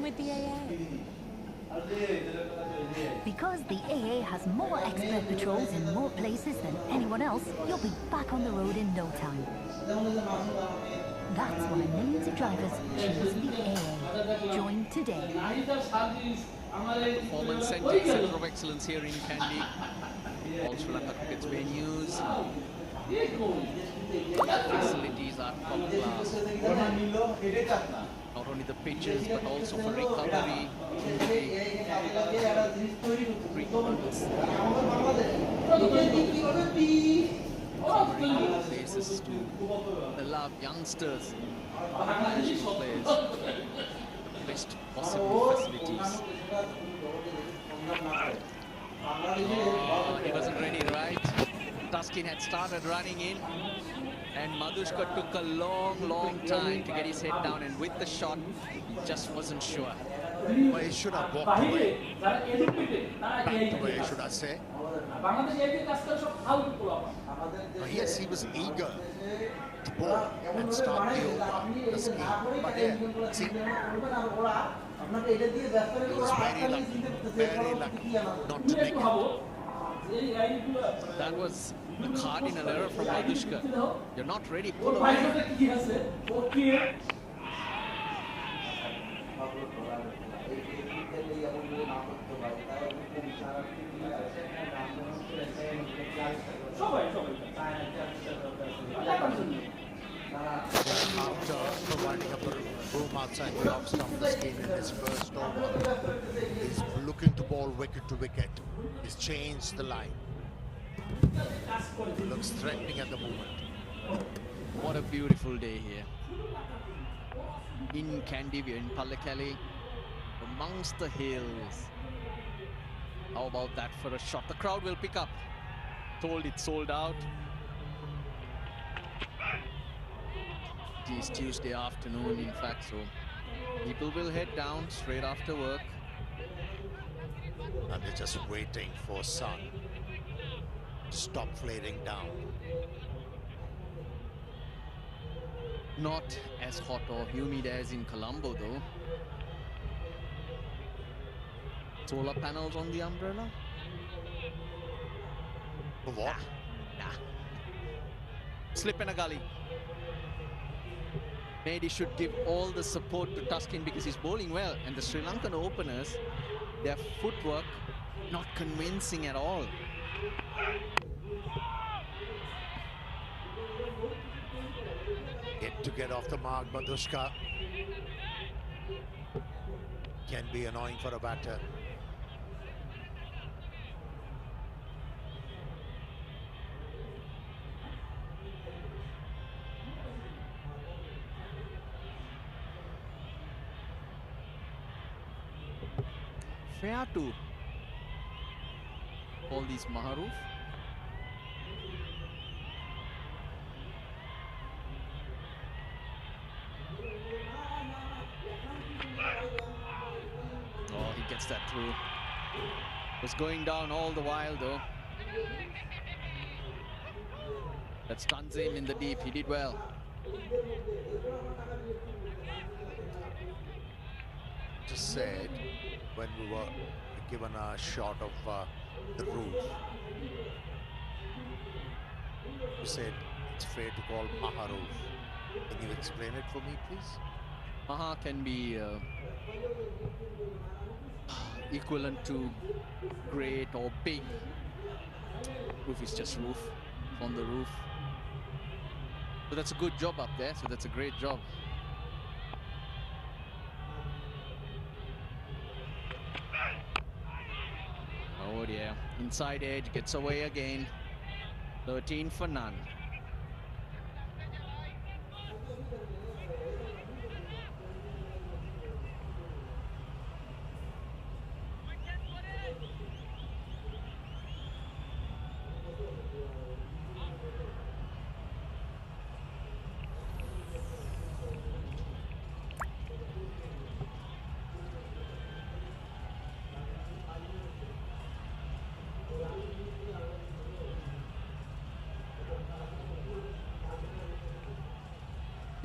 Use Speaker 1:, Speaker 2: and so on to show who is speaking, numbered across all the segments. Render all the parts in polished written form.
Speaker 1: going with the AA?
Speaker 2: Because the AA has more expert patrols in more places than anyone else, you'll be back on the road in no time. That's why millions of drivers choose the AA. Join today.
Speaker 3: Performance Centre of Excellence here in Kandy. All Sri Lanka cricket's venues. Facilities are top class. Not only the pitches, but also for recovery, treatments, places to allow youngsters, national players, the best possible facilities. Oh, he wasn't ready, right? Tuskin had started running in, and Madhushka took a long time to get his head down, and with the shot, he just wasn't sure.
Speaker 4: Well, he should have walked away. Backed away, should I say. Yes, he was eager to bowl and start the over, the scheme. But yeah, see, he was very lucky not to make it.
Speaker 3: That was a cardinal error from Madhushka. You're not ready, pull away.
Speaker 4: After providing a room outside the off stump, the scheme in his first over, he's looking to bowl wicket to wicket. He's changed the line. Looks threatening at the moment.
Speaker 3: What a beautiful day here. In Kandy, we're in Pallekele, amongst the hills. How about that for a shot? The crowd will pick up. Told it's sold out. It is Tuesday afternoon, in fact, so people will head down straight after work.
Speaker 4: And they're just waiting for sun to stop flaring down.
Speaker 3: Not as hot or humid as in Colombo, though. Solar panels on the umbrella?
Speaker 4: For what?
Speaker 3: Nah. Slip in a gully. Mehdi should give all the support to Tuskin because he's bowling well. And the Sri Lankan openers, their footwork, not convincing at all.
Speaker 4: Yet to get off the mark, Madhushka. Can be annoying for a batter.
Speaker 3: Fair to all these Maharoof. Oh, he gets that through. Was going down all the while though. That stuns him in the deep. He did well.
Speaker 4: Just said when we were given a shot of the roof, you said it's fair to call Maharoof. Can you explain it for me, please?
Speaker 3: Maha can be equivalent to great or big. Roof is just roof, on the roof. So that's a good job up there, so that's a great job. Oh dear, inside edge, gets away again. 13 for none.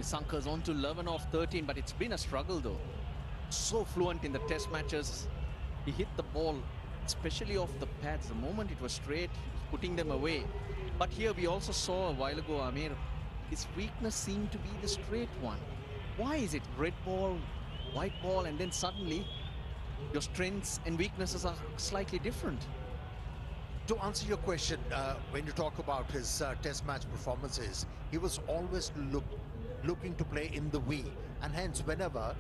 Speaker 3: Sanka's on to 11 off 13, but it's been a struggle though. so fluent in the test matches. He hit the ball, especially off the pads. The moment it was straight, he was putting them away. But here we also saw a while ago, Amir, his weakness seemed to be the straight one. Why is it red ball, white ball, and then suddenly your strengths and weaknesses are slightly different?
Speaker 4: To answer your question, when you talk about his test match performances, he was always looking to play in the V, and hence whenever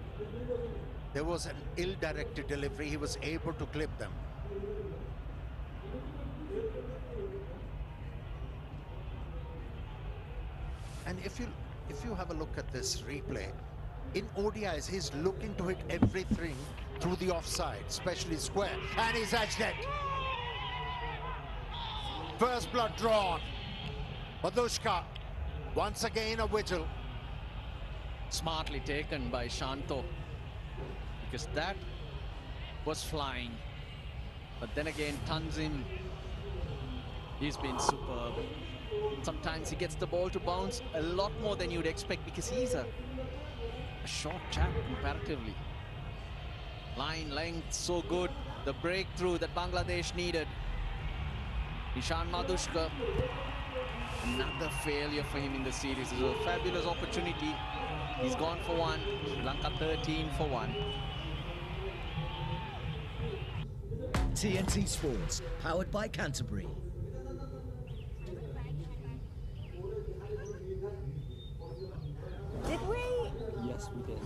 Speaker 4: there was an ill-directed delivery, he was able to clip them. And if you have a look at this replay, in ODIs, he's looking to hit everything through the offside, especially square, and he's edged it. First blood drawn. Madushka, once again a vigil.
Speaker 3: Smartly taken by Shanto, because that was flying. But then again, Tanzim, he's been superb. Sometimes he gets the ball to bounce a lot more than you'd expect, because he's a short chap comparatively. Line length so good. The breakthrough that Bangladesh needed. Ishan Madushka, another failure for him in the series. It was a fabulous opportunity. He's gone for one. Sri Lanka 13 for 1.
Speaker 1: TNT Sports, powered by Canterbury.
Speaker 2: Did we?
Speaker 5: Yes, we did.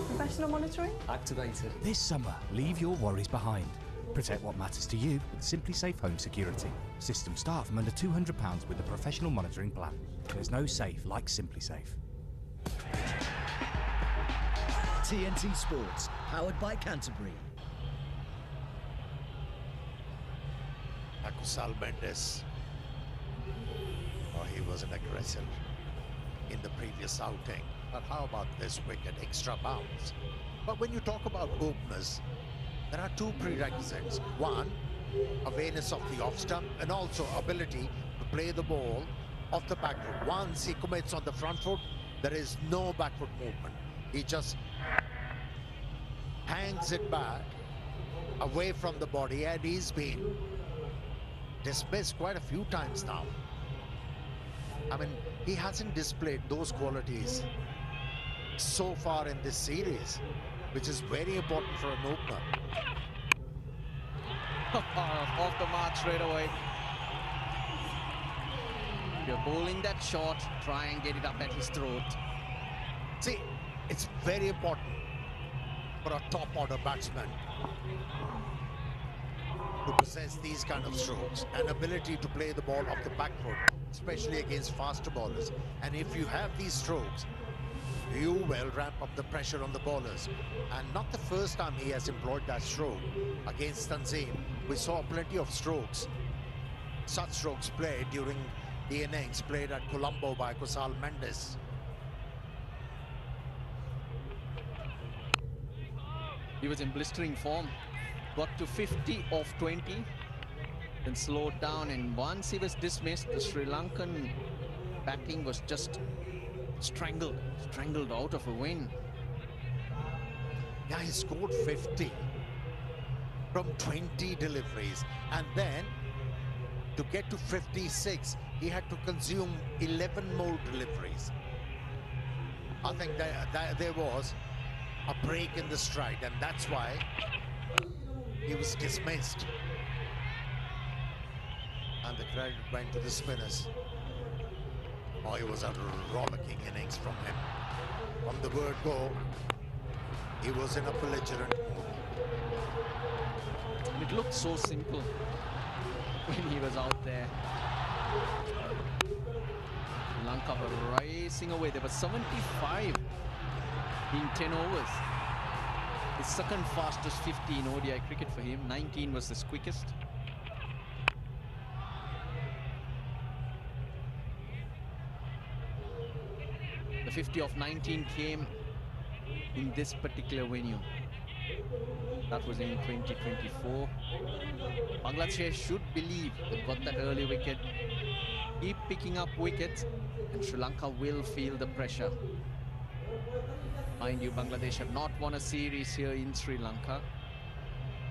Speaker 6: Professional monitoring?
Speaker 5: Activated.
Speaker 7: This summer, leave your worries behind. Protect what matters to you with Simply Safe Home Security. System start from under £200 with a professional monitoring plan. There's no safe like Simply Safe.
Speaker 1: TNT Sports, powered by Canterbury.
Speaker 4: Kusal Mendes. Oh, he was an aggressor in the previous outing. But how about this wicket? Extra bounce. But when you talk about openers, there are two prerequisites. One, awareness of the off stump, and also ability to play the ball off the back foot. Once he commits on the front foot, there is no backward movement. He just hangs it back away from the body, and he's been dismissed quite a few times now. I mean, he hasn't displayed those qualities so far in this series, which is very important for an opener.
Speaker 3: Off the mark straight away. If you're bowling that short, try and get it up at his throat.
Speaker 4: See, it's very important for a top order batsman to possess these kind of strokes, an ability to play the ball off the back foot, especially against faster bowlers. And if you have these strokes, you will ramp up the pressure on the bowlers. And not the first time he has employed that stroke against Tanzim. We saw plenty of strokes, such strokes played during the innings played at Colombo by Kusal Mendes.
Speaker 3: He was in blistering form. Got to 50 off 20, then slowed down, and once he was dismissed, the Sri Lankan batting was just strangled out of a win.
Speaker 4: Yeah, he scored 50 from 20 deliveries, and then to get to 56, he had to consume 11 more deliveries. I think there was a break in the stride, and that's why he was dismissed. And the credit went to the spinners. Oh, it was a rollicking innings from him. From the word go, he was in a belligerent mood.
Speaker 3: And it looked so simple when he was out there. Lanka were racing away. There were 75 in 10 overs. The second fastest 50 in ODI cricket for him. 19 was his quickest. The 50 of 19 came in this particular venue. That was in 2024. Bangladesh should believe they've got that early wicket. Keep picking up wickets and Sri Lanka will feel the pressure. Mind you, Bangladesh have not won a series here in Sri Lanka.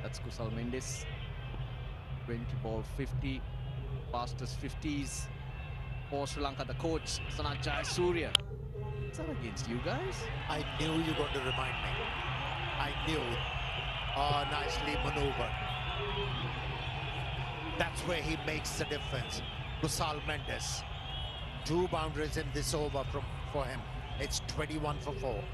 Speaker 3: That's Kusal Mendis. 20 ball 50. Fastest 50s for Sri Lanka. The coach, Sanat Jayasuriya. What's that against you guys?
Speaker 4: I knew you were going to remind me. I knew. Oh, nicely maneuvered. That's where he makes the difference. Kusal Mendes. 2 boundaries in this over for him. It's 21 for 4.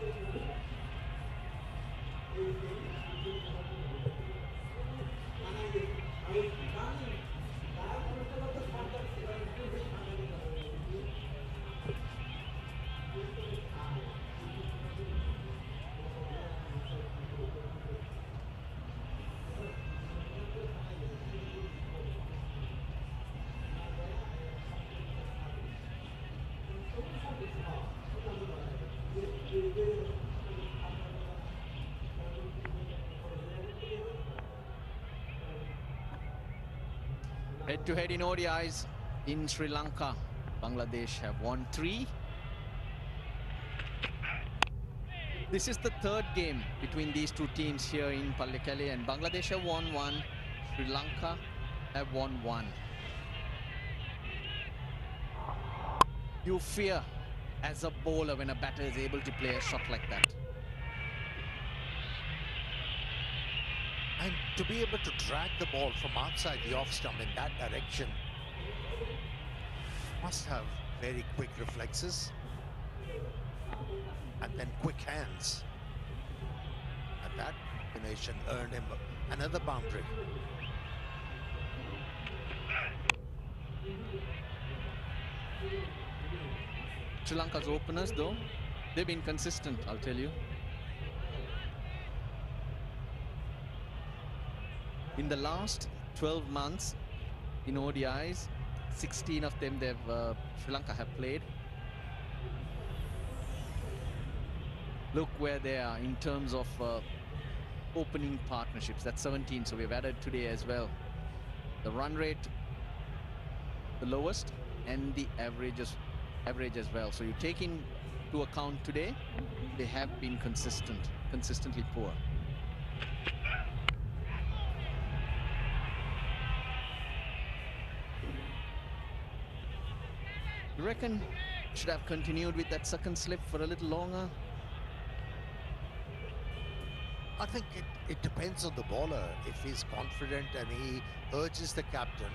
Speaker 3: Head-to-head in ODIs in Sri Lanka. Bangladesh have won 3. This is the 3rd game between these two teams here in Pallekele, and Bangladesh have won 1. Sri Lanka have won 1. You fear as a bowler when a batter is able to play a shot like that.
Speaker 4: And to be able to drag the ball from outside the off stump in that direction, must have very quick reflexes and then quick hands. And that combination earned him another boundary.
Speaker 3: Sri Lanka's openers, though, they've been consistent, I'll tell you. In the last 12 months in ODIs, 16 of them Sri Lanka have played. Look where they are in terms of opening partnerships. That's 17, so we've added today as well. The run rate, the lowest, and the average as well. So you take into account today, they have been consistently poor. You reckon should have continued with that second slip for a little longer?
Speaker 4: I think it depends on the bowler. If he's confident and he urges the captain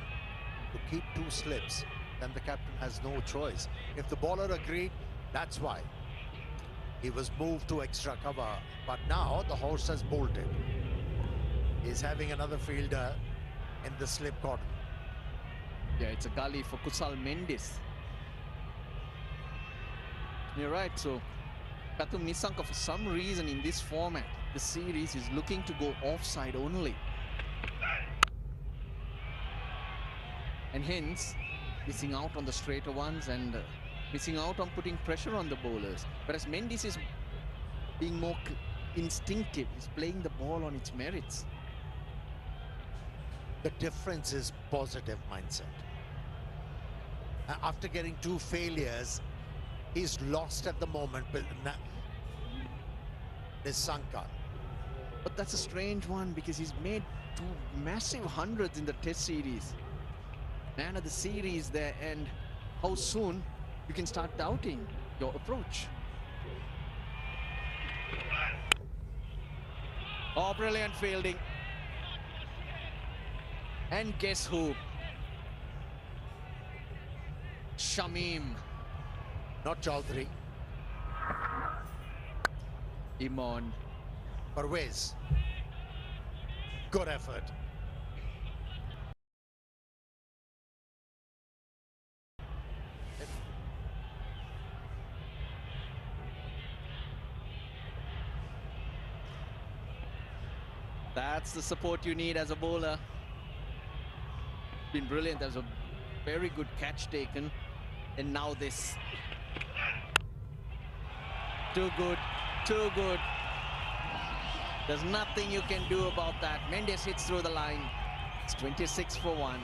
Speaker 4: to keep 2 slips, then the captain has no choice. If the bowler agreed, that's why. He was moved to extra cover, but now the horse has bolted. He's having another fielder in the slip cordon.
Speaker 3: Yeah, it's a gully for Kusal Mendis. You're right, so Pathum Nisanka, for some reason in this format, the series is looking to go offside only. And hence, missing out on the straighter ones and missing out on putting pressure on the bowlers. Whereas Mendes is being more instinctive. He's playing the ball on its merits.
Speaker 4: The difference is positive mindset. After getting 2 failures, he's lost at the moment, but Nisanka.
Speaker 3: But that's a strange one because he's made 2 massive hundreds in the Test series. Man of the series there, and how soon you can start doubting your approach. Oh, brilliant fielding. And guess who? Shamim.
Speaker 4: Not Chaudhary.
Speaker 3: Imon.
Speaker 4: Parvez. Good effort.
Speaker 3: That's the support you need as a bowler. Been brilliant. There's a very good catch taken. And now this. Too good. Too good. There's nothing you can do about that. Mendes hits through the line. It's 26 for 1.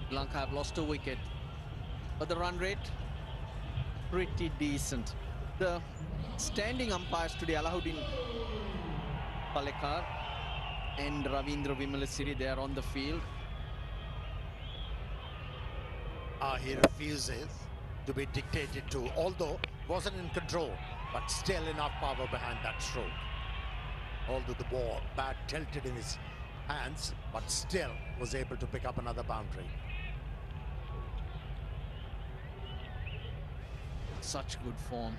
Speaker 3: Lanka have lost a wicket, but the run rate pretty decent. The standing umpires today, Alauddin Palekar and Ravindra Vimalasiri, they are on the field.
Speaker 4: He refuses to be dictated to, although wasn't in control, but still enough power behind that stroke. Although the ball bat tilted in his hands, but still was able to pick up another boundary.
Speaker 3: Such good form.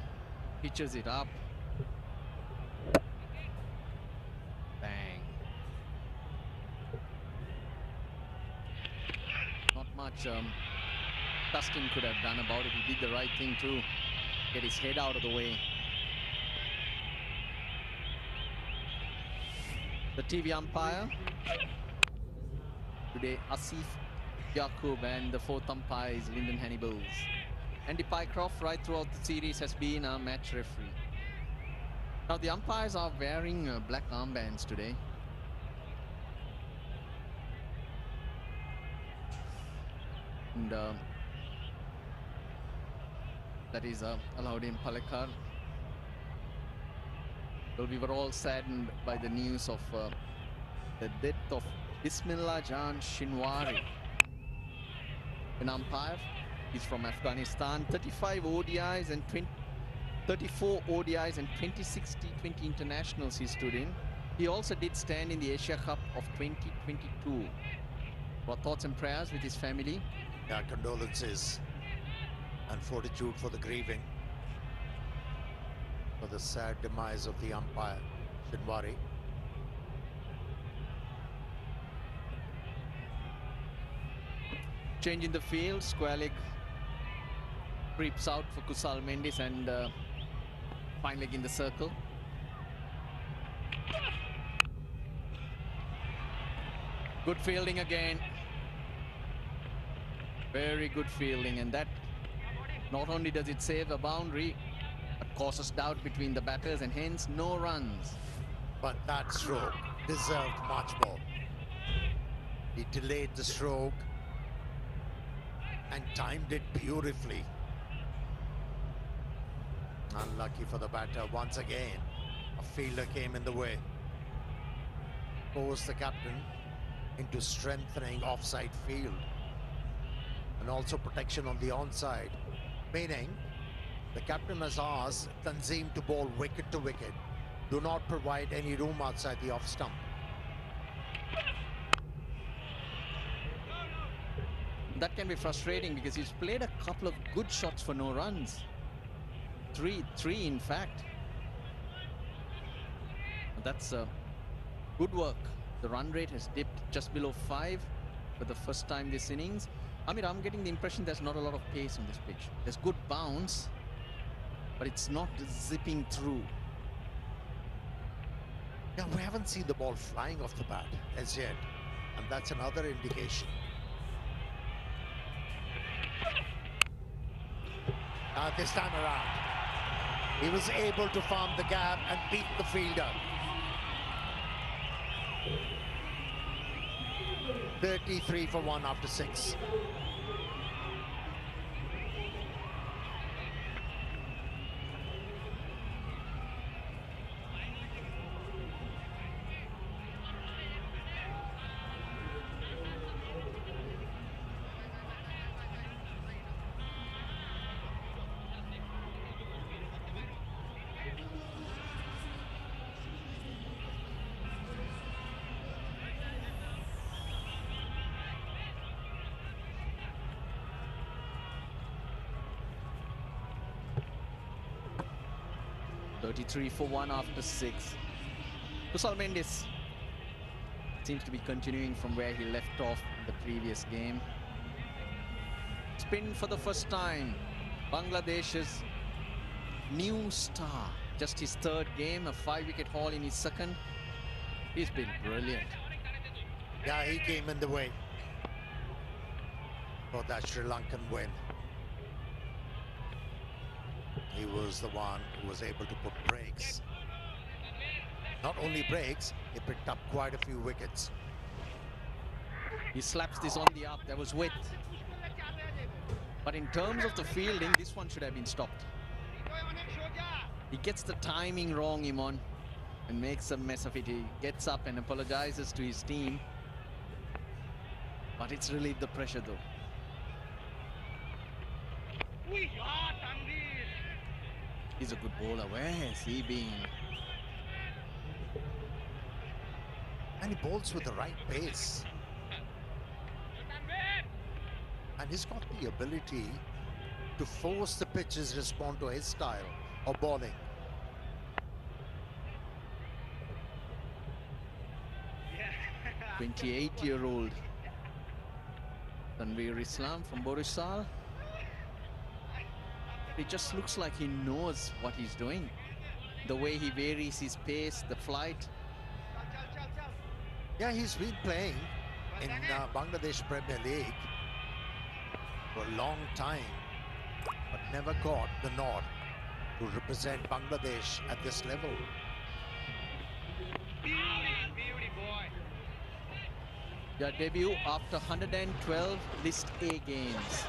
Speaker 3: Pitches it up. Bang. Not much Tuskin could have done about it. He did the right thing to get his head out of the way. The TV umpire today, Asif Yaqub, and the fourth umpire is Lyndon Hannibals. Andy Pycroft, right throughout the series, has been a match referee. Now the umpires are wearing black armbands today. And that is Alauddin Palekar. Well, we were all saddened by the news of the death of Bismillah Jan Shinwari, an umpire. He's from Afghanistan. 35 ODIs and 34 ODIs and 20 T20 internationals he stood in. He also did stand in the Asia Cup of 2022. Our thoughts and prayers with his family.
Speaker 4: Yeah, condolences and fortitude for the grieving for the sad demise of the umpire, Shinwari.
Speaker 3: Change in the field, square leg creeps out for Kusal Mendes and fine leg in the circle. Good fielding again. Very good fielding, and that not only does it save a boundary, but causes doubt between the batters, and hence no runs.
Speaker 4: But that stroke deserved much more. He delayed the stroke and timed it beautifully. Unlucky for the batter once again. A fielder came in the way. Forced the captain into strengthening offside field and also protection on the onside, meaning the captain has asked Tanzim to bowl wicket to wicket. Do not provide any room outside the off stump.
Speaker 3: That can be frustrating because he's played a couple of good shots for no runs. Three in fact. That's good work. The run rate has dipped just below 5 for the first time this innings. I mean, I'm getting the impression there's not a lot of pace on this pitch. There's good bounce, but it's not zipping through.
Speaker 4: Yeah, we haven't seen the ball flying off the bat as yet, and that's another indication. This time around, he was able to farm the gap and beat the fielder. 33 for 1 after 6.
Speaker 3: 33 for 1 after 6. Kusal Mendis seems to be continuing from where he left off in the previous game. Spin for the first time. Bangladesh's new star. Just his 3rd game, a 5-wicket haul in his 2nd. He's been brilliant.
Speaker 4: Yeah, he came in the way for that Sri Lankan win. He was the one who was able to put breaks. Not only breaks, he picked up quite a few wickets.
Speaker 3: He slaps this on the up. There was width. But in terms of the fielding, this one should have been stopped. He gets the timing wrong, Imon, and makes a mess of it. He gets up and apologizes to his team. But it's relieved the pressure, though. He's a good bowler. Where has he been?
Speaker 4: And he bowls with the right pace. And he's got the ability to force the pitches respond to his style of bowling.
Speaker 3: Yeah. 28-year-old Tanveer Islam from Borisal. It just looks like he knows what he's doing. The way he varies his pace, the flight.
Speaker 4: Yeah, he's been playing in Bangladesh Premier League for a long time, but never got the nod to represent Bangladesh at this level.
Speaker 3: Their debut after 112 List A games.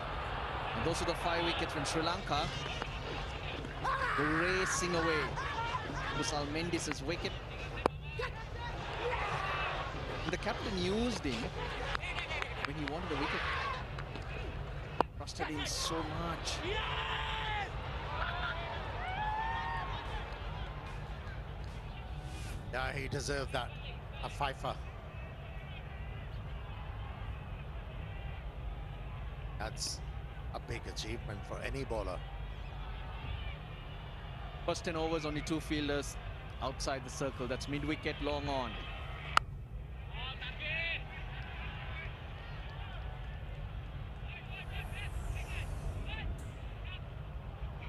Speaker 3: And those are the 5 wickets from Sri Lanka. Racing away. Kusal Mendis' wicket. And the captain used him when he wanted the wicket. Trusted him so much.
Speaker 4: Yeah, he deserved that. A fifer. That's a big achievement for any bowler.
Speaker 3: First 10 overs, only 2 fielders outside the circle. That's mid-wicket, long on.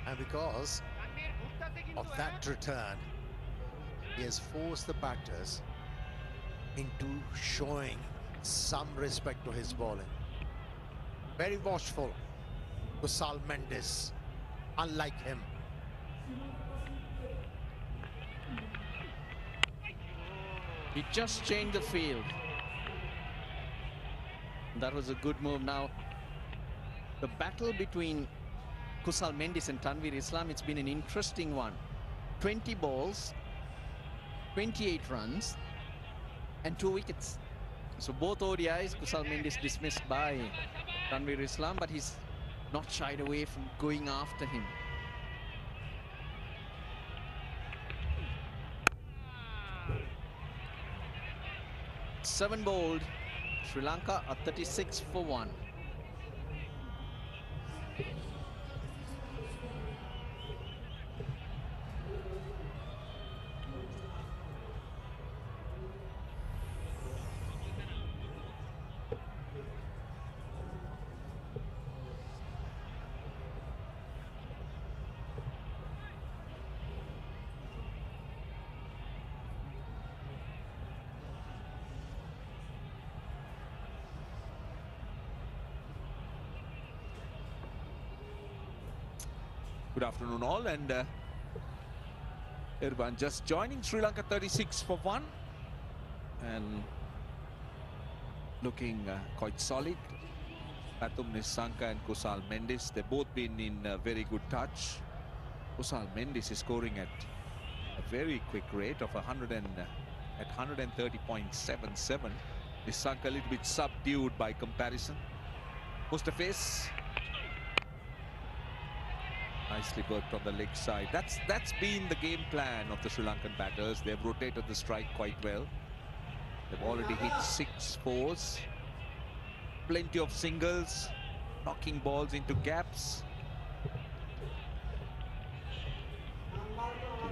Speaker 4: And because of that return, he has forced the batters into showing some respect to his bowling. Very watchful. Kusal Mendis, unlike him.
Speaker 3: He just changed the field. That was a good move. Now, the battle between Kusal Mendis and Tanveer Islam, it's been an interesting one. 20 balls, 28 runs, and 2 wickets. So both ODIs, Kusal Mendis dismissed by Tanveer Islam, but he's not shied away from going after him. Seven bowled. Sri Lanka are 36 for 1.
Speaker 8: Good afternoon all, and everyone just joining. Sri Lanka 36 for 1 and looking quite solid. Pathum Nissanka and Kusal Mendis, they've both been in very good touch. Kusal Mendis is scoring at a very quick rate of 130.77. Nissanka a little bit subdued by comparison. Mustafiz, nicely worked on the leg side. That's been the game plan of the Sri Lankan batters. They've rotated the strike quite well. They've already hit 6 fours. Plenty of singles, knocking balls into gaps.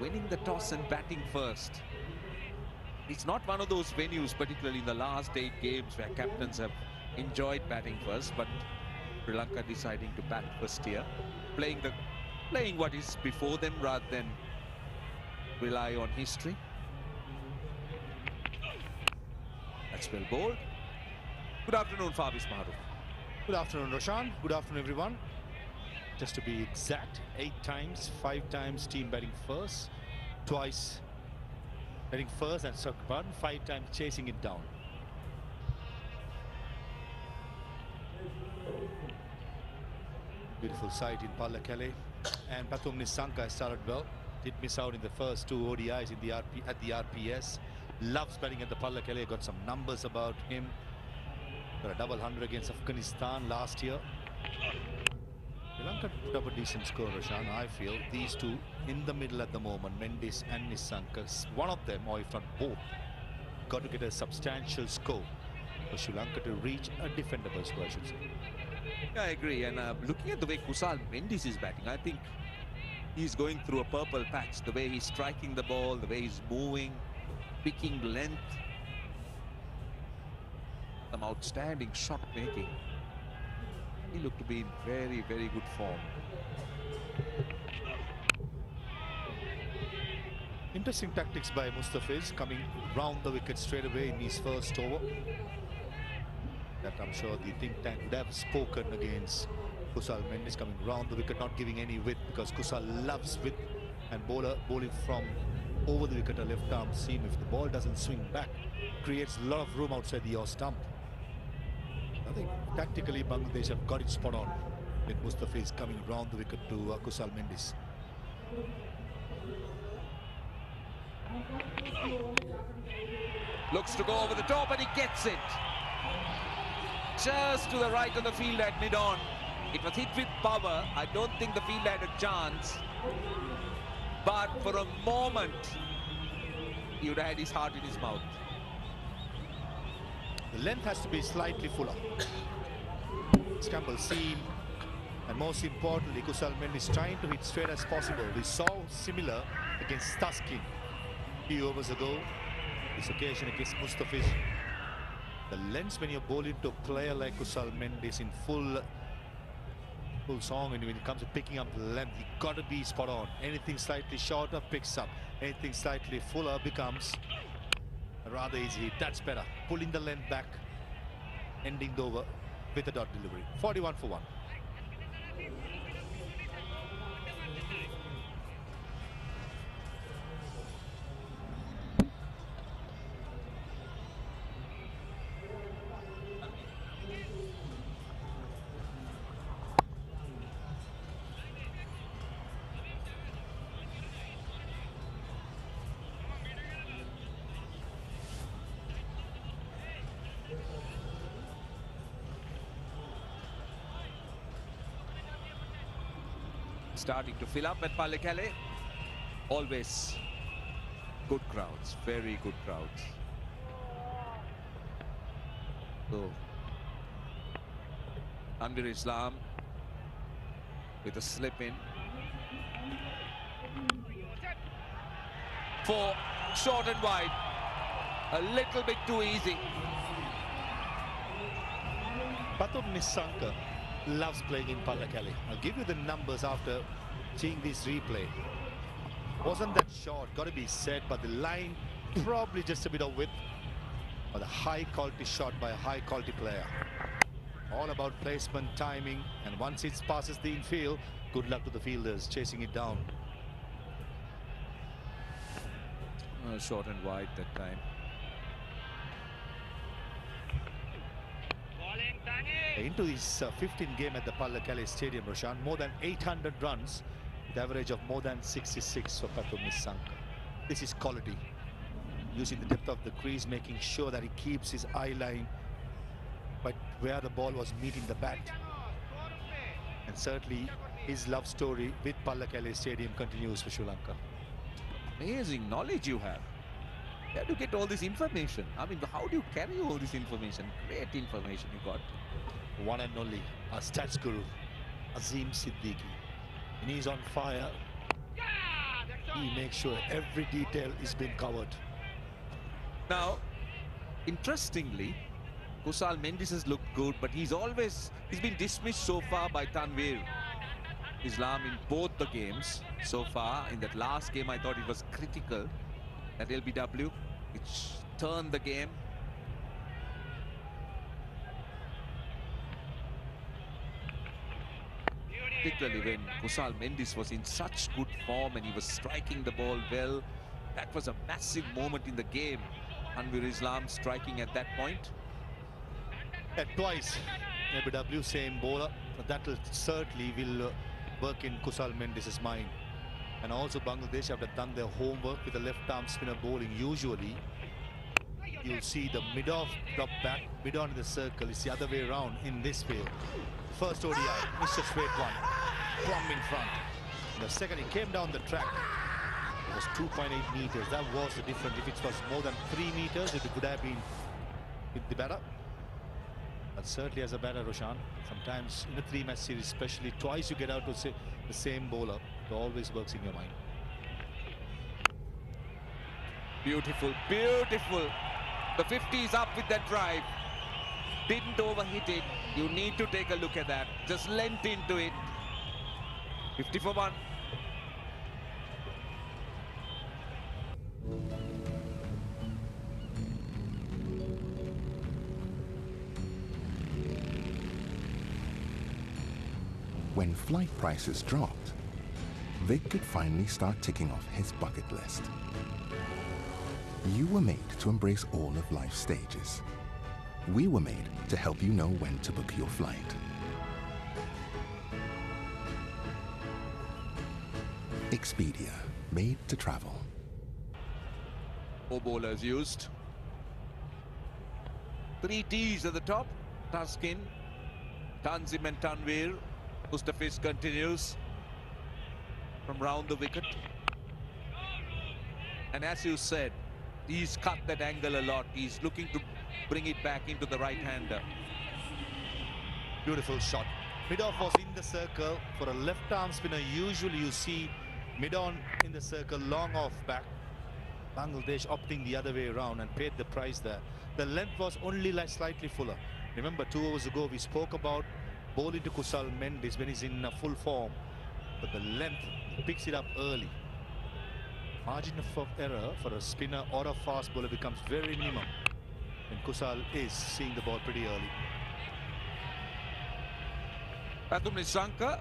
Speaker 8: winning the toss and batting first. It's not one of those venues, particularly in the last 8 games, where captains have enjoyed batting first, but Sri Lanka deciding to bat first here, playing what is before them rather than rely on history. That's well bowled. Good afternoon, Fabis Maharuf.
Speaker 9: Good afternoon, Roshan. Good afternoon, everyone. Just to be exact, 8 times, 5 times team batting first, twice batting first and struck button, 5 times chasing it down. Beautiful sight in Pallekele, and Pathum Nissanka has started well. Did miss out in the first 2 ODIs in the at the RPS. Loves batting at the Pallekele. Got some numbers about him. Got a double 100 against Afghanistan last year. Sri Lanka put up a decent score, Roshan. I feel these two in the middle at the moment, Mendes and Nissanka, one of them, or if not both, got to get a substantial score for Sri Lanka to reach a defendable score, I should say.
Speaker 8: Yeah, I agree. And looking at the way Kusal Mendes is batting, I think he's going through a purple patch. The way he's striking the ball, the way he's moving, picking length. Some outstanding shot making. He looked to be in very, very good form.
Speaker 9: Interesting tactics by Mustafiz, coming round the wicket straight away in his first over. That I'm sure the think tank would have spoken against Kusal Mendes, coming round the wicket, not giving any width, because Kusal loves width, and bowling from over the wicket, a left arm seam. If the ball doesn't swing back, creates a lot of room outside the off stump. I think tactically Bangladesh have got it spot on with Mustafiz coming round the wicket to Kusal Mendes.
Speaker 8: Looks to go over the top and he gets it. Just to the right of the field at mid-on. It was hit with power. I don't think the field had a chance. But for a moment, he would have had his heart in his mouth.
Speaker 9: The length has to be slightly fuller. Scramble seam, and most importantly, Kusal Mendes trying to hit straight as possible. We saw similar against Taskin a few overs ago. This occasion against Mustafiz. The length when you're bowling to a player like Kusal Mendes in full song, and when it comes to picking up length, you got to be spot on. Anything slightly shorter picks up. Anything slightly fuller becomes a rather easy hit. That's better. Pulling the length back, ending the over with a dot delivery. 41 for 1.
Speaker 8: Starting to fill up at Pallekele. Always good crowds, very good crowds. So, Anwar Islam with a slip in. For short and wide. A little bit too easy.
Speaker 9: Pathum Nissanka loves playing in Pallekele. I'll give you the numbers after seeing this replay. Wasn't that short, got to be said, but the line probably just a bit of width. But a high quality shot by a high quality player. All about placement, timing, and once it passes the infield, good luck to the fielders chasing it down.
Speaker 8: Short and wide that time.
Speaker 9: Into his 15th game at the Pallekele Stadium, Roshan, more than 800 runs with average of more than 66 for Pathum Nissanka. This is quality. Using the depth of the crease, making sure that he keeps his eye line but where the ball was meeting the bat. And certainly his love story with Pallekele Stadium continues for Sri Lanka.
Speaker 8: Amazing knowledge you have. Where do you get all this information? I mean, how do you carry all this information? Great information you got.
Speaker 9: One and only, our stats guru, Azim Siddiqui. And he's on fire. He makes sure every detail is being covered.
Speaker 8: Now, interestingly, Kusal Mendes has looked good, but he's been dismissed so far by Tanvir Islam in both the games so far. In that last game, I thought it was critical, that LBW, which turned the game. Particularly when Kusal Mendes was in such good form and he was striking the ball well. That was a massive moment in the game. Tanvir Islam striking at that point.
Speaker 9: Yeah, twice. LBW same bowler. That will certainly will work in Kusal Mendes' mind. And also Bangladesh have done their homework with the left-arm spinner bowling. Usually, you'll see the mid-off drop back, mid-on in the circle. It's the other way around in this field. First ODI, Mr. Straight one, plumb in front. And the second, he came down the track. It was 2.8 meters. That was the difference. If it was more than 3 meters, it would have been with the batter. But certainly as a batter, Roshan, sometimes in a 3-match series, especially twice you get out to say the same bowler, it always works in your mind.
Speaker 8: Beautiful, beautiful. The 50 is up with that drive. Didn't overhit it. You need to take a look at that. Just lent into it. 50 for 1.
Speaker 10: When flight prices dropped, Vic could finally start ticking off his bucket list. You were made to embrace all of life's stages. We were made to help you know when to book your flight. Expedia, made to travel.
Speaker 8: 4 bowlers used. 3 T's at the top. Taskin, Tanzim and Tanvir. Mustafiz continues from round the wicket. And as you said, he's cut that angle a lot. He's looking to bring it back into the right-hander.
Speaker 9: Beautiful shot. Mid-off was in the circle. For a left-arm spinner, usually you see mid-on in the circle, long off back. Bangladesh opting the other way around and paid the price there. The length was only like slightly fuller. Remember, 2 overs ago, we spoke about bowling to Kusal Mendes when he's in full form. But the length, he picks it up early. Margin of error for a spinner or a fast bowler becomes very minimum. And Kusal is seeing the ball pretty early.
Speaker 8: Pathum Nissanka,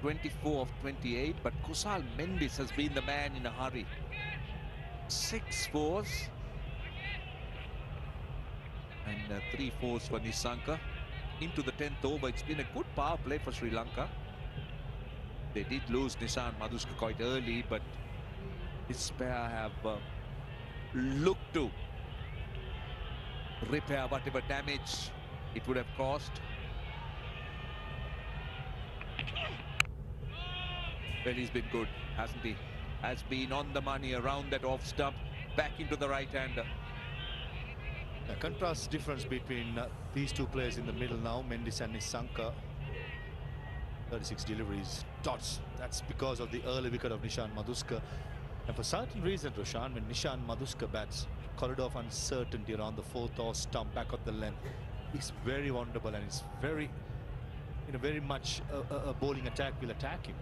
Speaker 8: 24 of 28, but Kusal Mendes has been the man in a hurry. 6 fours and 3 fours for Nissanka. Into the 10th over, it's been a good power play for Sri Lanka. They did lose Nishan Madhuska quite early, but this pair have looked to repair whatever damage it would have caused. Well, he's been good, hasn't he? Has been on the money around that off stump, back into the right-hander.
Speaker 9: The contrast difference between these 2 players in the middle now, Mendes and Nissanka. 36 deliveries, dots. That's because of the early wicket of Nishan Madhuska. And for certain reason, Roshan, when Nishan Madhuska bats, corridor of uncertainty around the 4th or stump back of the length, it's very vulnerable, and it's very, very much a bowling attack will attack him.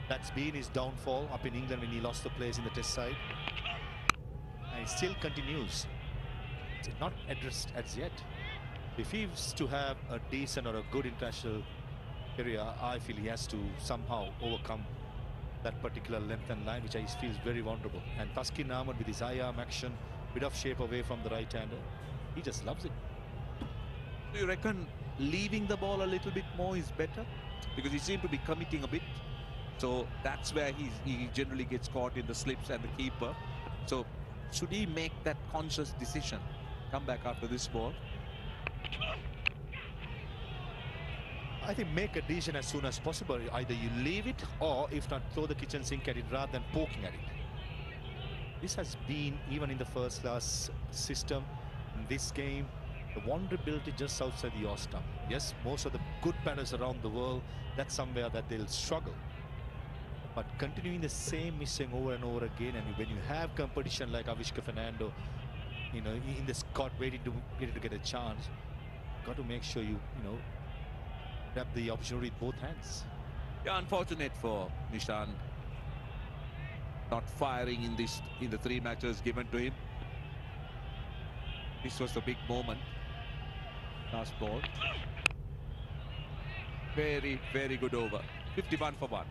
Speaker 9: That's been his downfall up in England when he lost the place in the Test side. And it still continues. It's not addressed as yet. If he's to have a decent or a good international career, I feel he has to somehow overcome that particular length and line, which I feel is very vulnerable. And Taskin Ahmed with his eye-arm action, bit of shape away from the right-hander, he just loves it.
Speaker 8: Do you reckon leaving the ball a little bit more is better? Because he seemed to be committing a bit. So that's where he generally gets caught in the slips and the keeper. So should he make that conscious decision? Come back after this ball.
Speaker 9: I think make a decision as soon as possible. Either you leave it, or if not, throw the kitchen sink at it rather than poking at it. This has been, even in the first class system, in this game, the vulnerability just outside the off stump. Yes, most of the good batters around the world, that's somewhere that they'll struggle. But continuing the same missing over and over again, and when you have competition like Avishka Fernando, you know, in the squad waiting to get a chance, got to make sure you grab the opportunity with both hands.
Speaker 8: Yeah, unfortunate for Nishan not firing in the 3 matches given to him. This was the big moment. Last ball. Very, very good over. 51 for 1.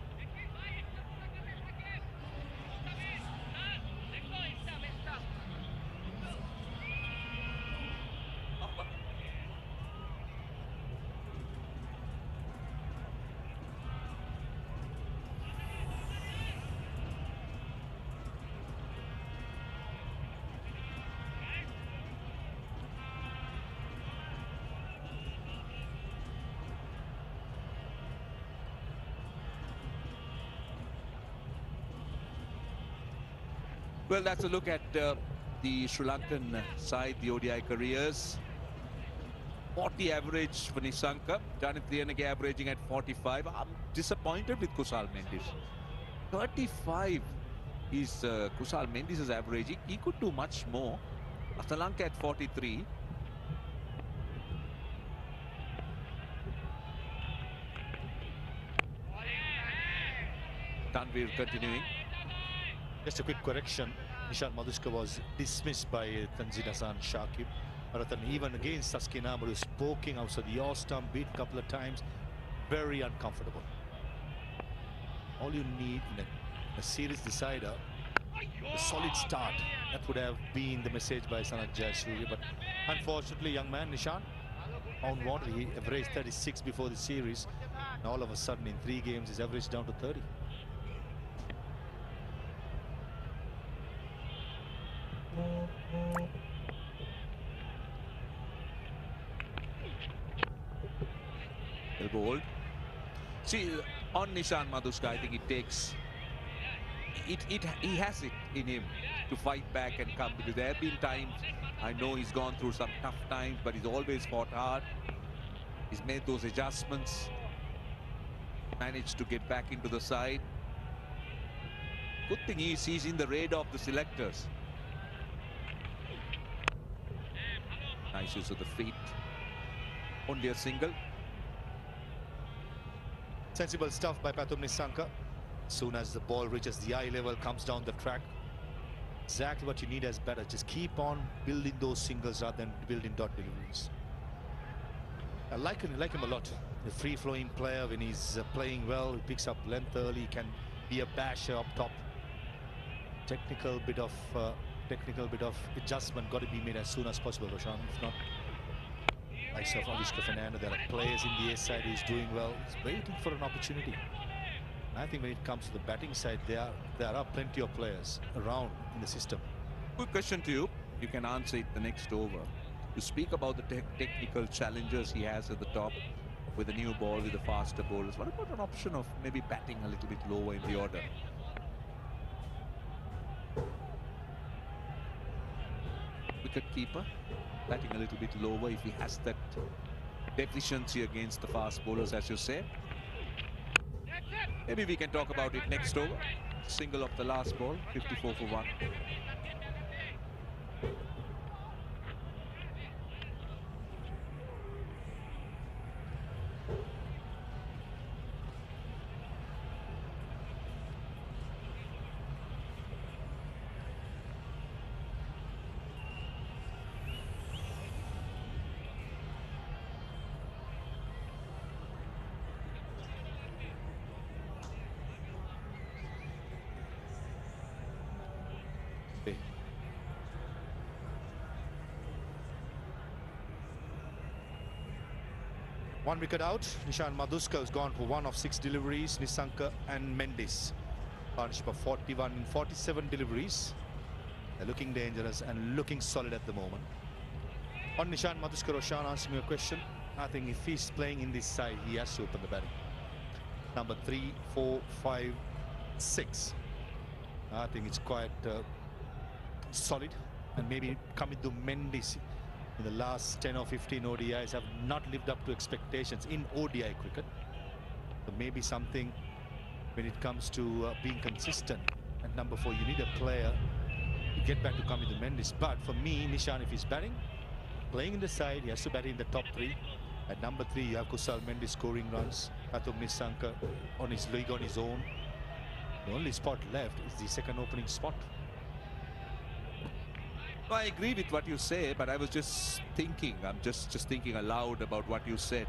Speaker 8: Well, that's a look at the Sri Lankan side, the ODI careers. 40 average for Nisanka. Janith Liyanage averaging at 45. I'm disappointed with Kusal Mendis. 35 is Kusal Mendis is averaging. He could do much more. Lanka at 43. Tanvir continuing.
Speaker 9: Just a quick correction. Nishan Madhuska was dismissed by Tanzeen Hassan Shakib. But even against Taskin Ahmed, was poking outside the off stump, beat a couple of times. Very uncomfortable. All you need in a series decider, a solid start. That would have been the message by Sanat Jayasuriya. But unfortunately, young man Nishan found one. He averaged 36 before the series. And all of a sudden, in 3 games, his average down to 30.
Speaker 8: Bowled. See, on Nishan Madhuska, I think it takes he has it in him to fight back and come, because there have been times, I know he's gone through some tough times, but he's always fought hard. He's made those adjustments, managed to get back into the side. Good thing he's in the radar of the selectors. Nice use of the feet. Only a single.
Speaker 9: Sensible stuff by Pathum Nisanka. Soon as the ball reaches the eye level, comes down the track. Exactly what you need as batter. Just keep on building those singles rather than building dot deliveries. I like him a lot. The free-flowing player, when he's playing well, he picks up length early, can be a basher up top. Technical bit of adjustment got to be made as soon as possible, Roshan. If not, myself, Avishka Fernando, there are players in the A side who's doing well. He's waiting for an opportunity. I think when it comes to the batting side, there are plenty of players around in the system.
Speaker 8: Quick question to you. You can answer it the next over. You speak about the technical challenges he has at the top with the new ball, with the faster bowlers. What about an option of maybe batting a little bit lower in the order? Wicket keeper batting a little bit lower if he has that deficiency against the fast bowlers, as you say. Maybe we can talk about it next over. Single of the last ball, 54 for 1.
Speaker 9: One wicket out. Nishan Madhuska has gone for 1 of 6 deliveries. Nisanka and Mendis. Partnership of 41 in 47 deliveries. They're looking dangerous and looking solid at the moment. On Nishan Madhuska, Roshan, answering your question, I think if he's playing in this side, he has to open the batting. Number 3, 4, 5, 6. I think it's quite solid. And maybe coming to Mendis in the last 10 or 15 ODIs have not lived up to expectations in ODI cricket. So maybe something when it comes to being consistent. At number 4, you need a player to get back to come with the Mendes. But for me, Nishan, if he's batting, playing in the side, he has to bat in the top 3. At number 3, you have Kusal Mendes scoring runs. Pathum Nissanka on his league on his own. The only spot left is the second opening spot.
Speaker 8: I agree with what you say, but I was just thinking, I'm just thinking aloud about what you said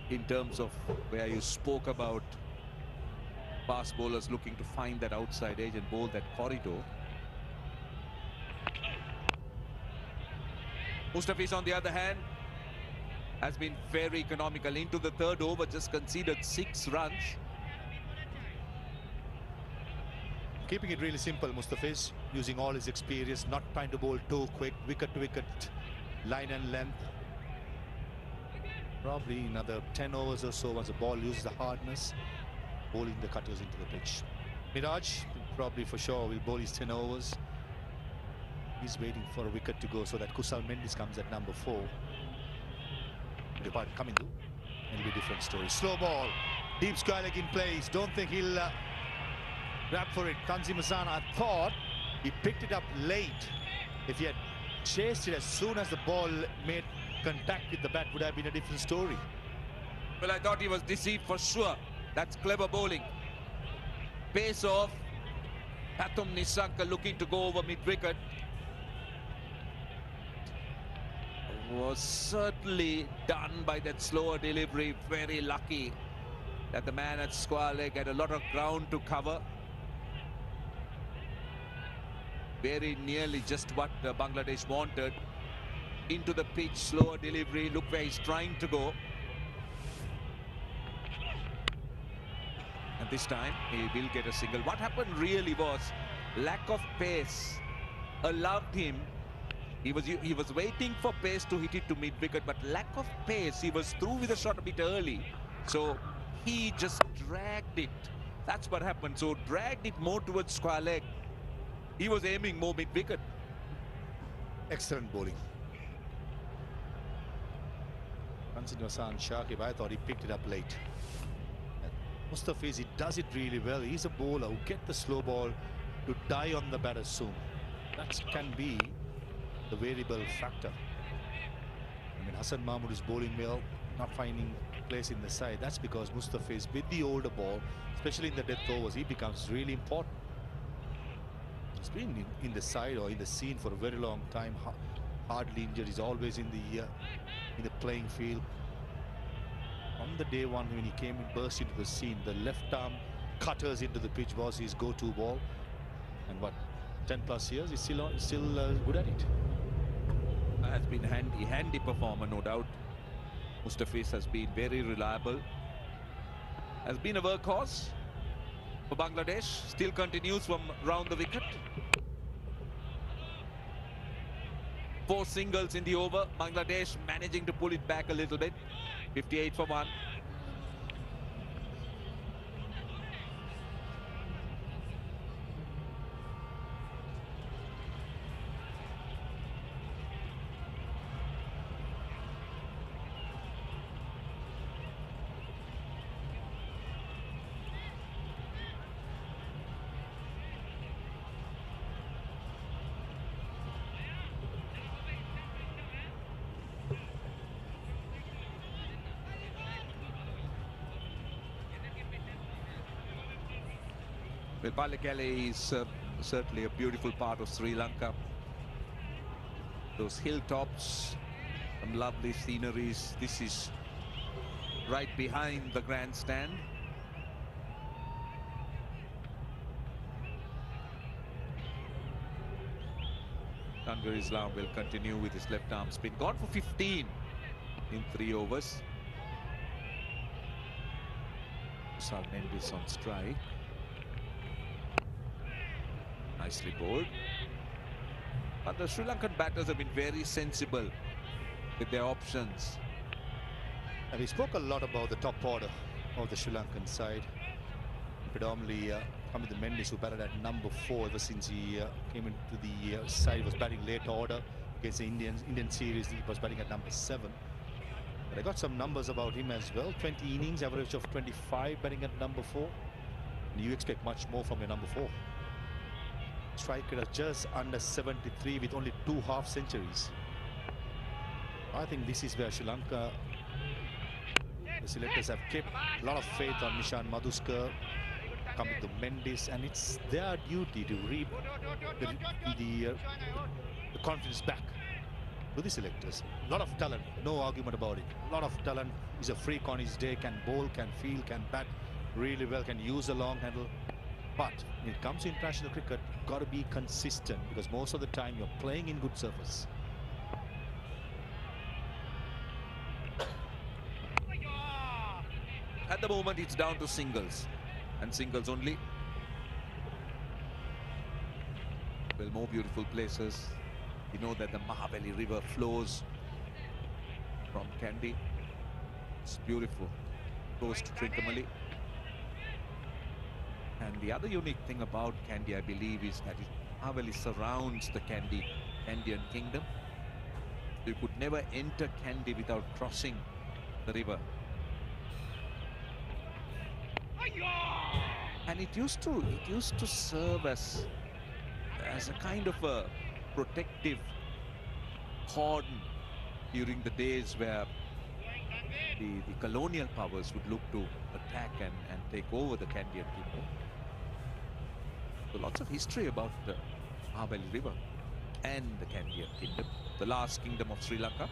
Speaker 8: in terms of where you spoke about fast bowlers looking to find that outside edge and bowl that corridor. Mustafiz, on the other hand, has been very economical. Into the 3rd over, just conceded 6 runs.
Speaker 9: Keeping it really simple, Mustafiz, using all his experience, not trying to bowl too quick, wicket to wicket, line and length. Probably another 10 overs or so once the ball loses the hardness, bowling the cutters into the pitch. Miraj, probably for sure, will bowl his 10 overs. He's waiting for a wicket to go so that Kusal Mendes comes at number 4. Depart coming to, it'll be a different story. Slow ball, deep square leg in place. Don't think he'll grab for it. Tanzim Hassan, I thought he picked it up late. If he had chased it as soon as the ball made contact with the bat, would have been a different story.
Speaker 8: Well, I thought he was deceived for sure. That's clever bowling. Pace off. Pathum Nissanka looking to go over mid-wicket. Was certainly done by that slower delivery. Very lucky that the man at square leg had a lot of ground to cover. Very nearly just what Bangladesh wanted. Into the pitch, slower delivery. Look where he's trying to go. And this time he will get a single. What happened really was lack of pace allowed him. He was waiting for pace to hit it to mid-wicket, but lack of pace. He was through with the shot a bit early. So he just dragged it. That's what happened. So dragged it more towards square leg. He was aiming more mid-wicket.
Speaker 9: Excellent bowling. Tanzim Hassan Shakib, I thought he picked it up late. Mustafiz, he does it really well. He's a bowler who gets the slow ball to die on the batter soon. That can be the variable factor. I mean, Hassan Mahmood is bowling well, not finding place in the side. That's because Mustafiz, with the older ball, especially in the death overs, he becomes really important. He's been in the side or in the scene for a very long time. Hardly injured. He's always in the playing field. On the day one when he came and burst into the scene, the left arm cutters into the pitch was his go-to ball. And what, 10+ years, he's still good at it.
Speaker 8: Has been handy performer, no doubt. Mustafiz has been very reliable. Has been a workhorse for Bangladesh. Still continues from round the wicket. 4 singles in the over. Bangladesh managing to pull it back a little bit. 58 for 1. Well, Balekele is certainly a beautiful part of Sri Lanka. Those hilltops, some lovely sceneries. This is right behind the grandstand. Tanvir Islam will continue with his left arm spin. Gone for 15 in 3 overs. Kusal Mendes on strike. Nicely bowled. But the Sri Lankan batters have been very sensible with their options.
Speaker 9: And we spoke a lot about the top order of the Sri Lankan side. Predominantly Hamid Mendes, who batted at number 4 ever since he came into the side. He was batting late order against the Indian series. He was batting at number 7. But I got some numbers about him as well. 20 innings, average of 25, batting at number 4. And you expect much more from your number 4. Strike rate of just under 73 with only 2 half centuries. I think this is where Sri Lanka, the selectors have kept a lot of faith on Nishan Madhuskar, coming to Mendes, and it's their duty to reap the confidence back to the selectors. A lot of talent, no argument about it. A lot of talent. He's a freak on his day, can bowl, can field, can bat really well, can use a long handle. But when it comes to international cricket, got to be consistent, because most of the time you're playing in good surface.
Speaker 8: At the moment, it's down to singles, and singles only. Well, more beautiful places. You know that the Mahabali River flows from Kandy. It's beautiful, close to Trincomalee. And the other unique thing about Kandy, I believe, is that Mahabali surrounds the Kandian kingdom. You could never enter Kandy without crossing the river. And it used to serve as a kind of a protective cordon during the days where the colonial powers would look to attack and take over the Kandian people. So lots of history about the Mahabali River and the Kandian kingdom, the last kingdom of Sri Lanka.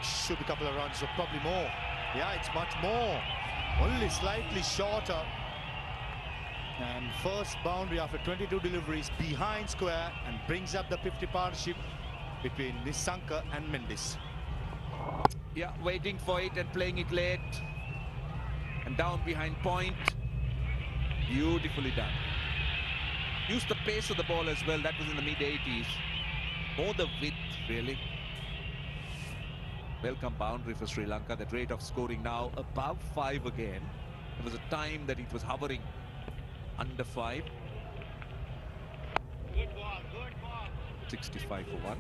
Speaker 9: Should be a couple of runs, or probably more. Yeah, it's much more. Only slightly shorter. And first boundary after 22 deliveries behind square, and brings up the 50 partnership between Nissanka and Mendes.
Speaker 8: Yeah, waiting for it and playing it late. And down behind point. Beautifully done. Used the pace of the ball as well. That was in the mid-80s. More the width, really. Welcome boundary for Sri Lanka. That rate of scoring now above 5 again. There was a time that it was hovering under 5.
Speaker 11: Good ball, good ball.
Speaker 8: 65 for 1.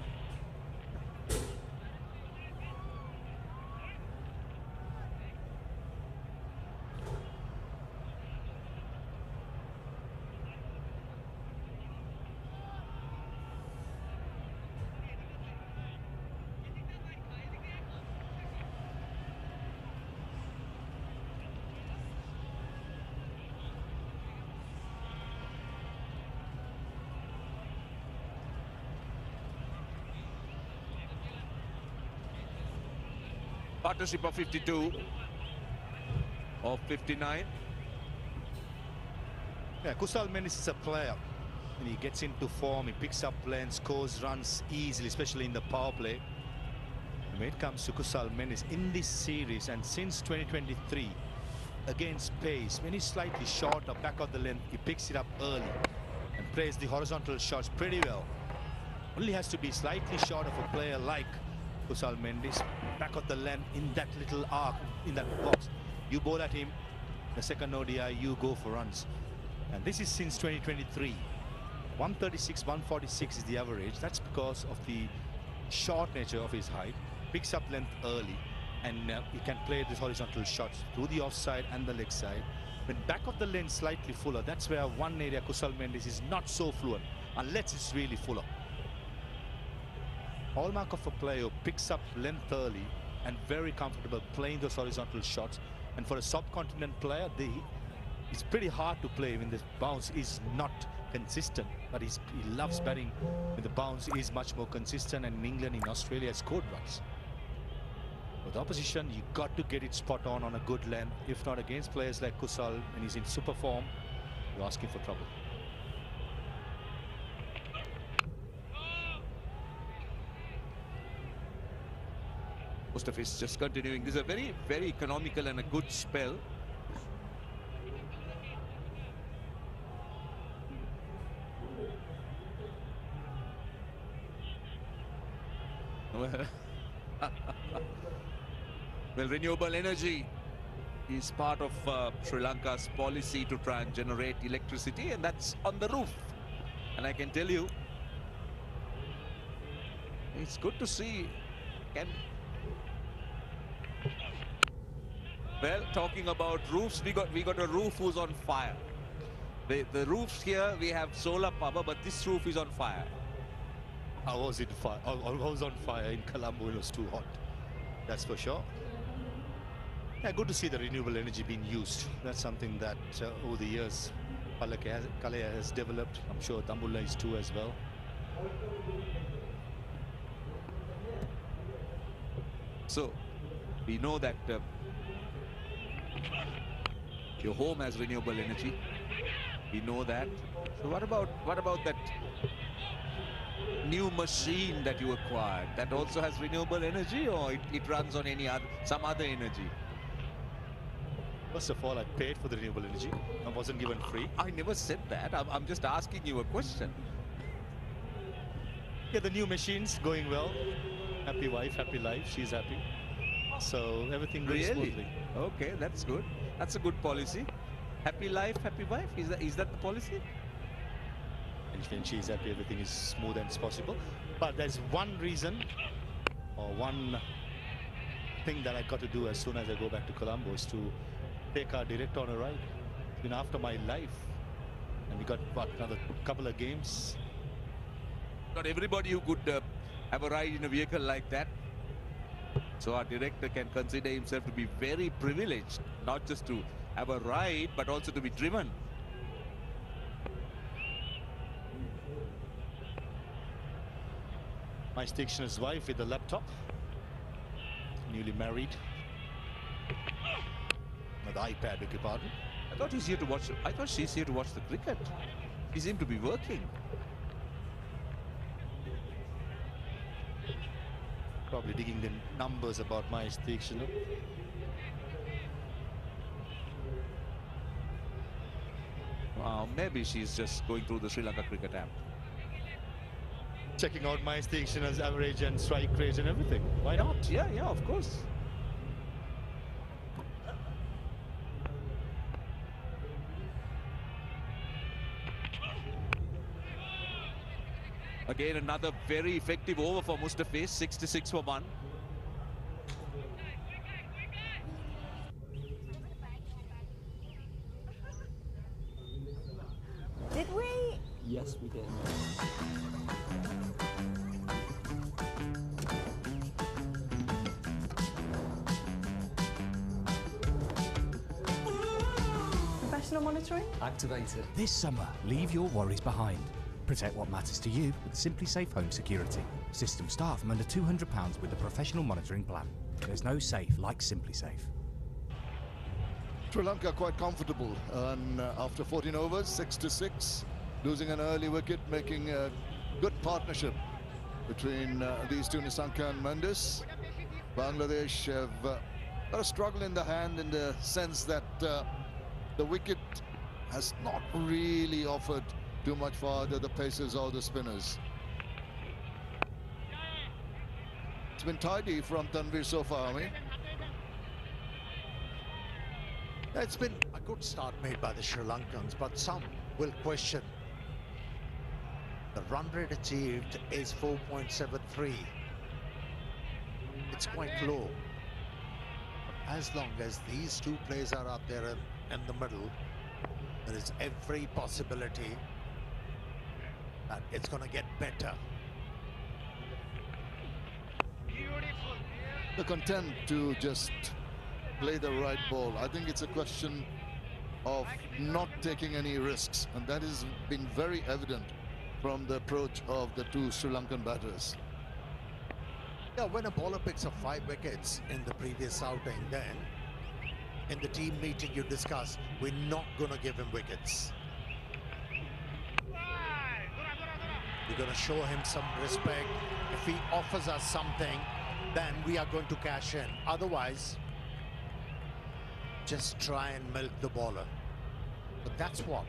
Speaker 8: Partnership of 52 of 59.
Speaker 9: Yeah, Kusal Mendes is a player. When he gets into form, he picks up length, scores runs easily, especially in the power play. And when it comes to Kusal Mendes in this series and since 2023, against pace, when he's slightly short or back of the length, he picks it up early and plays the horizontal shots pretty well. Only has to be slightly short of a player like Kusal Mendes, back of the length in that little arc, in that box. You bowl at him, the second ODI, you go for runs. And this is since 2023. 136, 146 is the average. That's because of the short nature of his height. Picks up length early, and he can play these horizontal shots through the offside and the leg side. When back of the length slightly fuller, that's where one area Kusal Mendes is not so fluent, unless it's really fuller. Hallmark of a player who picks up length early and very comfortable playing those horizontal shots. And for a subcontinent player, it's pretty hard to play when the bounce is not consistent. But he loves batting when the bounce is much more consistent. And in England, in Australia, scored runs. With the opposition, you got to get it spot on a good length. If not against players like Kusal, when he's in super form, you're asking for trouble.
Speaker 8: Mustafiz just continuing. This is a very, very economical and a good spell. Well, renewable energy is part of Sri Lanka's policy to try and generate electricity, and that's on the roof. And I can tell you, it's good to see. Well, talking about roofs, we got a roof who's on fire. The roofs here, we have solar power, but this roof is on fire.
Speaker 9: I was on fire in Colombo. It was too hot. That's for sure. Yeah, good to see the renewable energy being used. That's something that over the years Kalea has developed. I'm sure Dambulla is too as well.
Speaker 8: So we know that your home has renewable energy. We know that. So what about that new machine that you acquired? That also has renewable energy, or it runs on some other energy?
Speaker 9: First of all, I paid for the renewable energy. I wasn't given free.
Speaker 8: I never said that. I'm just asking you a question.
Speaker 9: Yeah, the new machine's going well. Happy wife, happy life. She's happy. So everything goes smoothly.
Speaker 8: Okay, that's good. That's a good policy. Happy life, happy wife. Is that the policy?
Speaker 9: And when she's happy, everything is smooth and possible. But there's one reason, or one thing that I got to do as soon as I go back to Colombo, is to take our director on a ride. It's been after my life. And we got, what, another couple of games?
Speaker 8: Not everybody who could have a ride in a vehicle like that. So our director can consider himself to be very privileged, not just to have a ride, but also to be driven.
Speaker 9: My stationer's wife with the laptop, newly married. With the iPad, beg your pardon.
Speaker 8: I thought she's here to watch the cricket. She seemed to be working.
Speaker 9: Probably digging the numbers about my stationer.
Speaker 8: Maybe she's just going through the Sri Lanka cricket app.
Speaker 9: Checking out my stationer's average and strike rate and everything. Why not?
Speaker 8: Yeah, of course. Again, another very effective over for Mustafiz, 66 for 1.
Speaker 6: Did we?
Speaker 5: Yes, we did.
Speaker 6: Professional monitoring?
Speaker 5: Activated.
Speaker 7: This summer, leave your worries behind. Protect what matters to you with Simply Safe Home Security. System start from under £200 with a professional monitoring plan. There's no safe like Simply Safe.
Speaker 11: Sri Lanka quite comfortable, and after 14 overs, 6-6, losing an early wicket, making a good partnership between these two, Nissanka and Mendes. Bangladesh have got a struggle in the hand in the sense that the wicket has not really offered too much for either the pacers or the spinners. It's been tidy from Tanvir so far,
Speaker 4: It's been a good start made by the Sri Lankans, but some will question. The run rate achieved is 4.73. It's quite low. As long as these two players are up there in the middle, there is every possibility that it's going to get better.
Speaker 11: They're content to just play the right ball. I think it's a question of not taking any risks, and that has been very evident from the approach of the two Sri Lankan batters.
Speaker 4: Yeah, when a bowler picks up 5 wickets in the previous outing, then in the team meeting you discuss, we're not going to give him wickets. We're going to show him some respect. If he offers us something, then we are going to cash in. Otherwise, just try and milk the bowler. But that's what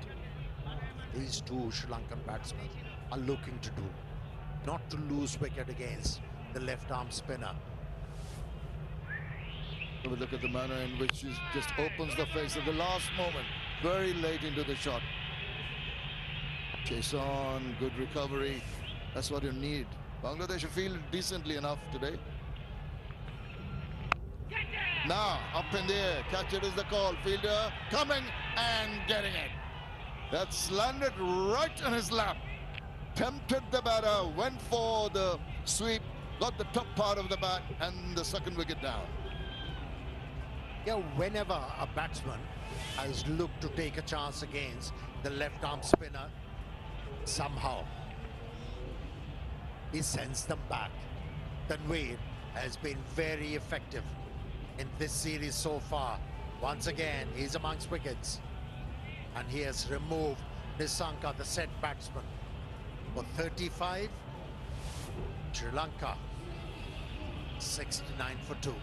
Speaker 4: these two Sri Lankan batsmen are looking to do. Not to lose wicket against the left-arm spinner.
Speaker 11: Have a look at the manner in which he just opens the face at the last moment, very late into the shot. Chase on, good recovery. That's what you need. Bangladesh feel decently enough today. Now, up in the air, catch it is the call. Fielder coming and getting it. That's landed right on his lap. Tempted the batter, went for the sweep, got the top part of the bat and the second wicket down.
Speaker 4: Yeah, whenever a batsman has looked to take a chance against the left-arm spinner, somehow he sends them back. Tanveer has been very effective in this series so far. Once again, he's amongst wickets. And he has removed Nisanka, the set batsman, for 35. Sri Lanka, 69 for 2.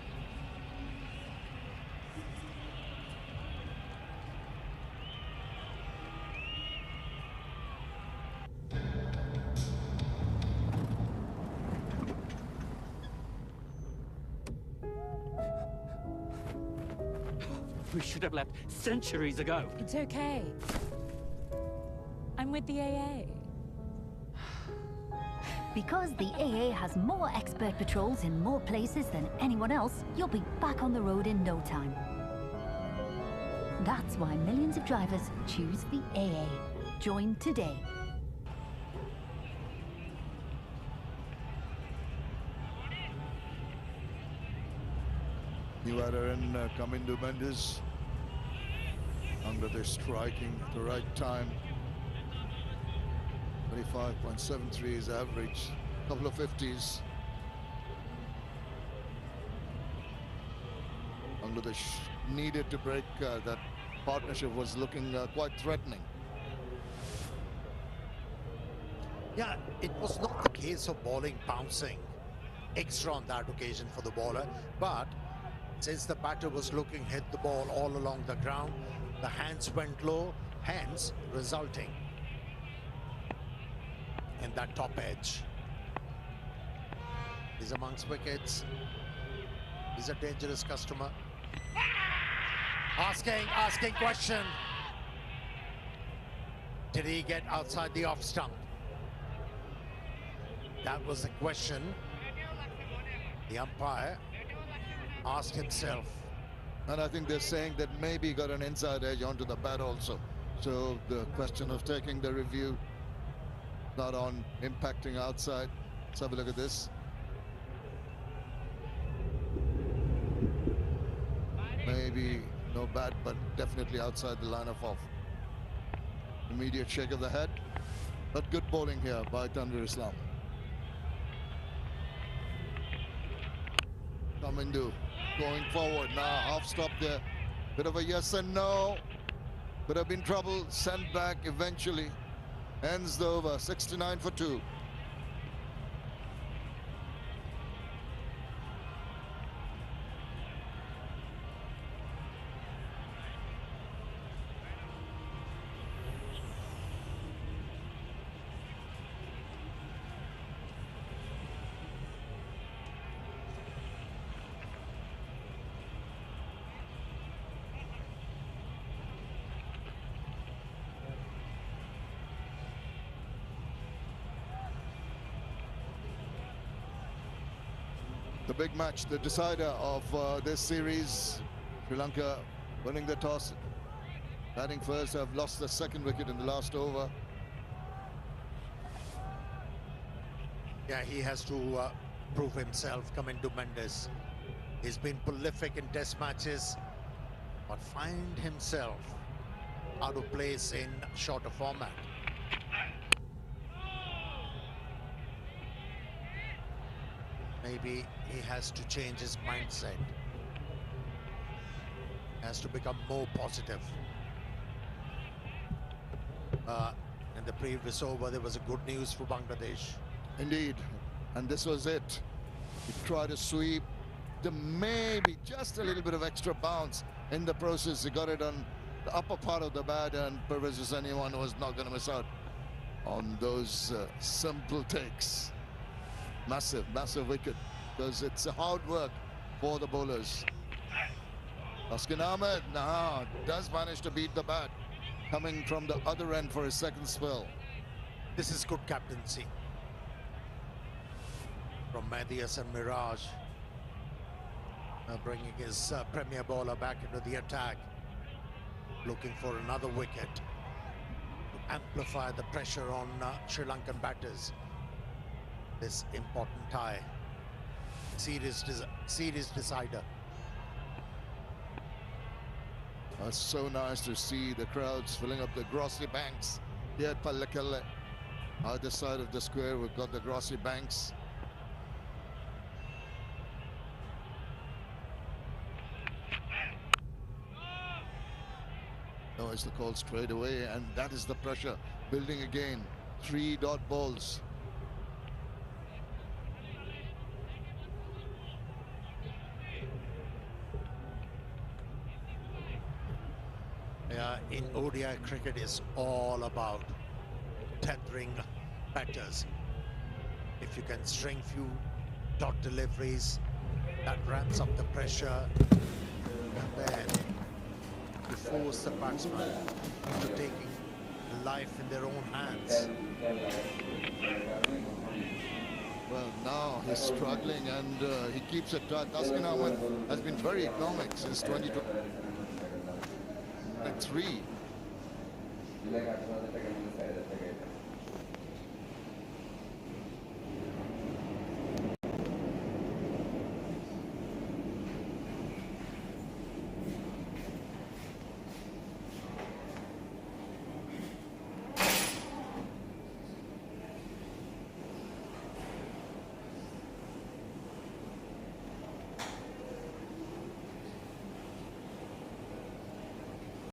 Speaker 12: We should have left centuries ago.
Speaker 13: It's okay. I'm with the AA.
Speaker 2: Because the AA has more expert patrols in more places than anyone else, you'll be back on the road in no time. That's why millions of drivers choose the AA. Join today.
Speaker 11: New batter in Kamindu Mendes. Bangladesh striking at the right time. 25.73 is average. Couple of 50s. Bangladesh needed to break that partnership, was looking quite threatening.
Speaker 4: Yeah, it was not the case of bowling bouncing extra on that occasion for the bowler, but since the batter was looking, hit the ball all along the ground, the hands went low, hence resulting in that top edge. He's amongst wickets. He's a dangerous customer. Asking question. Did he get outside the off stump? That was the question the umpire asked himself.
Speaker 11: And I think they're saying that maybe he got an inside edge onto the bat also. So the question of taking the review, not on impacting outside. Let's have a look at this. Maybe no bat, but definitely outside the line of off. Immediate shake of the head. But good bowling here by Tanveer Islam. Kamindu going forward now, half stop there. Bit of a yes and no. Could have been trouble, sent back eventually. Ends the over, 69 for 2. The big match, the decider of this series. Sri Lanka winning the toss, batting first, have lost the second wicket in the last over.
Speaker 4: Yeah, he has to prove himself, Kamindu Mendes. He's been prolific in test matches, but find himself out of place in shorter format. Maybe he has to change his mindset. Has to become more positive. In the previous over, there was a good news for Bangladesh.
Speaker 11: Indeed, and this was it. He tried to sweep, maybe just a little bit of extra bounce in the process. He got it on the upper part of the bat, and Pervez Hossain was not going to miss out on those simple takes. Massive wicket, because it's a hard work for the bowlers. Taskin Ahmed now does manage to beat the bat, coming from the other end for his second spell.
Speaker 4: This is good captaincy from Mathias and Mirage. Bringing his premier bowler back into the attack, looking for another wicket to amplify the pressure on Sri Lankan batters. This important tie, series decider.
Speaker 11: It's so nice to see the crowds filling up the Grossi Banks here at Pallekele. Either side of the square, we've got the Grossi Banks. No, it's the call straight away, and that is the pressure building again. 3 dot balls.
Speaker 4: Yeah, in ODI cricket is all about tethering batters. If you can string few dot deliveries, that ramps up the pressure, and then you force the batsman into taking life in their own hands.
Speaker 11: Well, now he's struggling, and he keeps it. Taskin Ahmed has been very economic since 2023.